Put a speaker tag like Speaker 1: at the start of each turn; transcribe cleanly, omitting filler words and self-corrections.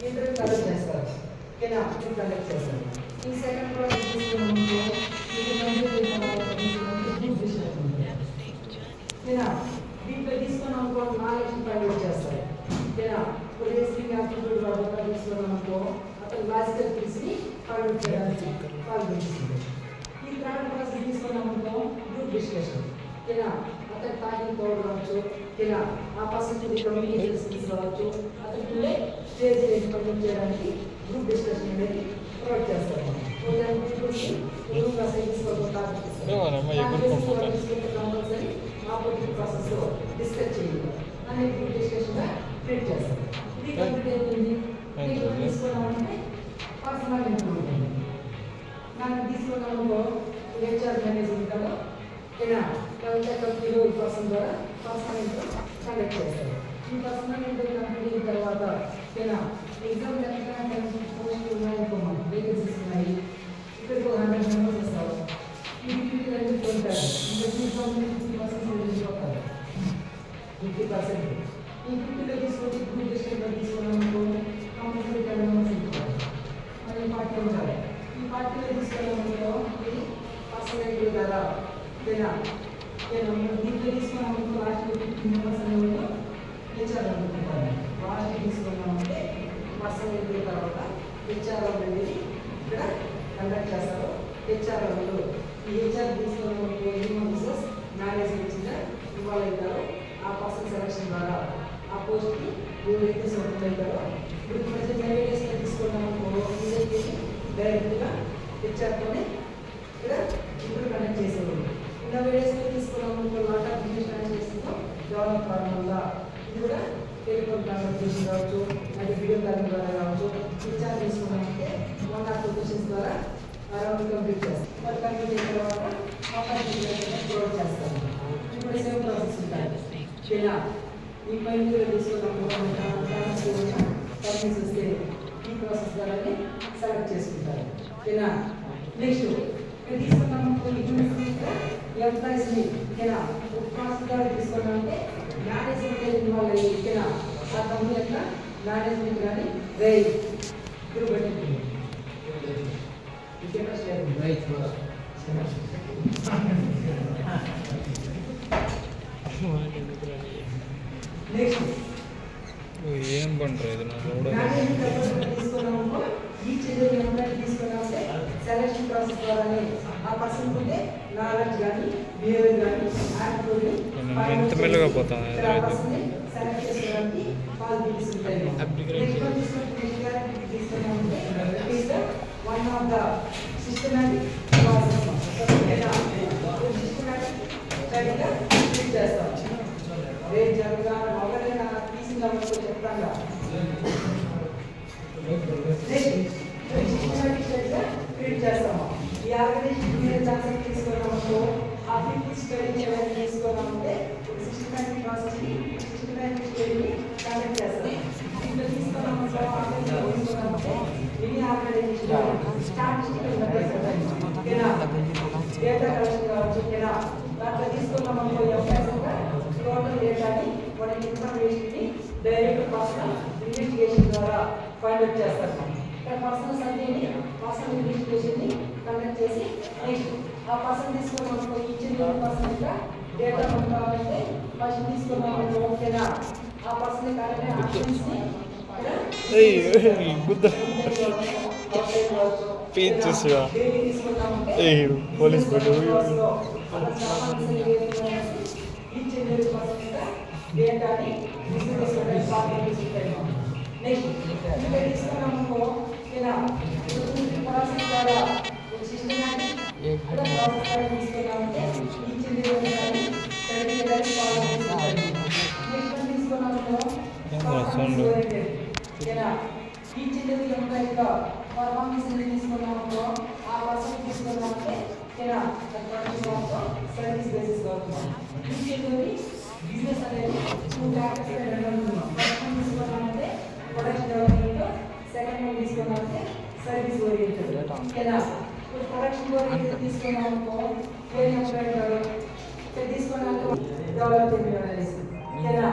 Speaker 1: Interview conduct చేస్తారు. ఓకేనా? Interview conduct చేస్తారు. ఈ సెకండ్ ప్రాజెక్ట్ తీసుకున్నామంటే ఇది కంప్లీట్ ఓకేనా? దీంట్లో తీసుకున్నామనుకో 4 లక్షలు ప్రైవేట్ చేస్తారు. ఓకేనా? ఇప్పుడు రీజనింగ్ యాప్టిట్యూడ్ వరకు తీసుకున్నామనుకో అతను లాజికల్ స్కిల్స్ని ప్రైవేట్ చేయడానికి పాల్గొంటుంది. ఈ థర్డ్ ప్రాసెస్ తీసుకున్నామనుకో గ్రూప్ డిస్కషన్. ఓకేనా? అతను టాకింగ్ పవర్ కావచ్చు. ఓకేనా? ఆ పర్సన్ కమ్యూనికేషన్ స్కిల్స్ కావచ్చు. అతను టుడే స్టేజ్ కండక్ట్ చేయడానికి గ్రూప్ డిస్కషన్ అనేది ప్రొవైడ్ చేస్తారు. గ్రూప్ అసైన్ చేసుకోవడం కంపల్సరీ ఆపరేటివ్ ప్రాసెస్లో డిస్కస్ చేయాలి అనే గ్రూప్ డిస్కషన్గా క్రియేట్ చేస్తారు. ఇది కంప్లీట్ అవుతుంది. తీసుకోవాలంటే పర్సనల్ ఇంప్రూవ్మెంట్ నాకు తీసుకోవడంలో హెచ్ఆర్ మేనేజ్మెంట్ కదా ఓకేనా? కంపెనీలో ఈ పర్సన్ ద్వారా పర్సనల్ ఇంటర్వ్యూ కండక్ట్ చేస్తారు. ఈ పర్సనల్ ఇంటర్వ్యూ కంప్లీట్ అయిన తర్వాత ఓకేనా ఎగ్జామ్ పోస్ట్ ఉన్నాయనుకో వేకెన్సీస్ ఉన్నాయి. ఇక్కడికి 100 మెంబర్స్ వస్తారు. ఈ 50% ఉంటారు. ఇంకా 50% ఈ 50లో తీసుకొని గ్రూప్ డిస్కషన్లో తీసుకున్నామనుకో కంపల్సరీ 10 మెంబర్స్ ఉంటారు. మరి పార్టీ ఉంటారు. ఈ పార్టీలో తీసుకున్నామనుకో ఇది పర్సనల్ ఇంటర్వ్యూ ద్వారా ఓకేనా? దీంట్లో తీసుకున్నామనుకో లాస్ట్ 15 మెంబర్స్ అనేవి హెచ్ఆర్ అనుకుంటారు. లాస్ట్ తీసుకున్నామంటే పర్సనల్ ఇంటర్వ్యూ తర్వాత హెచ్ఆర్ అనేది ఇక్కడ కండక్ట్ చేస్తారు. హెచ్ఆర్ వాళ్ళు ఈ హెచ్ఆర్ తీసుకున్నామనుకో హ్యూమన్ రిసోర్స్ మేనేజ్మెంట్ ఇన్వాల్వ్ అవుతారు. ఆ పర్సన్ సెలక్షన్ ద్వారా ఆ పోస్ట్కి ఎవరైతే సెలెక్ట్ అవుతారో ఇప్పుడు ప్రజెంట్ ప్రైవేట్గా తీసుకున్నామనుకో ఇదైతే డైరెక్ట్గా హెచ్ఆర్తోనే ఇక్కడ ఇంటర్వ్యూ కండక్ట్ చేసేవాళ్ళు. ఇలా వేరేస్గా తీసుకున్నామనుకో లాట్ ఆఫ్ బిజినెస్ ట్రాన్సాక్షన్స్లో డెవలప్ కావడం వల్ల ఇది కూడా టెలిఫోన్ కాన్వర్సేషన్ కావచ్చు, అంటే వీడియో కాలింగ్ ద్వారా కావచ్చు. హెచ్ఆర్ తీసుకున్నామంటే 1 or 2 క్వశ్చన్స్ ద్వారా అరౌండ్ కంప్లీట్ చేస్తాం. మరి కంప్లీట్ అయిన తర్వాత ప్రొవైడ్ చేస్తాము. ఇప్పుడు సేమ్ ప్రాసెస్ ఉంటాయి. ఓకేనా? ఈ పైన తీసుకున్నాము కంపెనీస్ వస్తే ఈ ప్రాసెస్ ద్వారానే సెలెక్ట్ చేసుకుంటారు. ఓకేనా? నెక్స్ట్ తీసుకున్నాము ఎంప్లాయీస్ని ఓకేనా ప్రాసెస్ ద్వారా తీసుకున్నామంటే మేనేజ్మెంట్ ఇన్వాల్వ్ అయ్యి ఓకేనా ఆ కంపెనీ యొక్క మేనేజ్మెంట్ కానీ రైట్ నెక్స్ట్
Speaker 2: ఏం పండుగ
Speaker 1: తీసుకున్నాము ఈ చర్యలు ఎంప్లాయీ తీసుకున్నామంటే సెలక్షన్ ప్రాసెస్ ద్వారానే ఆ పర్సన్ ఉంటే నాలెడ్జ్ కానీ బిహేవియర్ కానీ యాటిట్యూడ్
Speaker 2: ఎంత మెల్లగా పోతాం
Speaker 1: సెలెక్ట్ చేసుకోవడానికి పాల్గొంటుంటాయి. One of the systematic process systematic చేస్తాం. రేపు జరుగుగా ఎవరైనా తీసుకున్నామని చెప్తాను. క్రియేట్ చేస్తాము. ఈ ఆర్గనైజేషన్ తీసుకున్నామనుకో ఆ పీపుల్ స్టడీ ఏమైనా తీసుకున్నామంటే సిస్టమాటిక్ ప్రాసెస్ని సిస్టమాటిక్ స్టడీని కండక్ట్ చేస్తాం. దీంట్లో తీసుకున్నామంటే తీసుకున్నామంటే ఎనీ ఆర్గనైజేషన్ స్టాటిస్టికల్ మెథడ్స్ ఓకేనా డేటా కలెక్షన్ కావచ్చు. ఓకేనా? దాంట్లో తీసుకున్నామనుకో ఎవరైనా టోటల్ డేటాని మన ఇన్ఫర్మేషన్ని డైరెక్ట్ పర్సనల్ ఇన్వెస్టిగేషన్ ద్వారా ఫైండ్ అవుట్ చేస్తారు. ఇక్కడ పర్సనల్ సర్వేని పర్సనల్ ఇన్వెస్టిగేషన్ని కండక్ట్ చేసి నెక్స్ట్ ఆ పర్సన్ తీసుకున్నామనుకో ఇచ్చిన పర్సన్ యొక్క డేటా మనకు కావాలంటే ఫస్ట్ తీసుకున్నామనుకో ఓకేనా ఆ పర్సన్ కావాలంటే ఆప్షన్స్ని
Speaker 2: పోలీస్
Speaker 1: డేటాని నెక్స్ట్ తీసుకున్నామనుకో ఓకేనా ప్రాసెస్ ద్వారా సిస్టమాటిక్ ప్రాసెస్ తీసుకున్నామంటే ఇచ్చింది నెక్స్ట్ తీసుకున్నామనుకో ఓకేనా ఇచ్చింది ఎంప్లాయీగా పర్ఫార్మెన్స్ తీసుకున్నామనుకో ఆ పర్సన్ తీసుకున్నామంటే ఓకేనా సర్వీస్ బేసిస్ అవుతుంది. బిజినెస్ అనేది 2 ఫ్యాక్టర్స్ తీసుకున్నామంటే ప్రొడక్షన్ డెవలప్మెంట్, సెకండ్ వన్ తీసుకున్నామంటే సర్వీస్ ఓరియంటెడ్. ఓకేనా ఇప్పుడు ప్రొడక్షన్ ఓరియంటెడ్ తీసుకున్నామనుకో తీసుకున్నాక డెవలప్మెంట్ ఓకేనా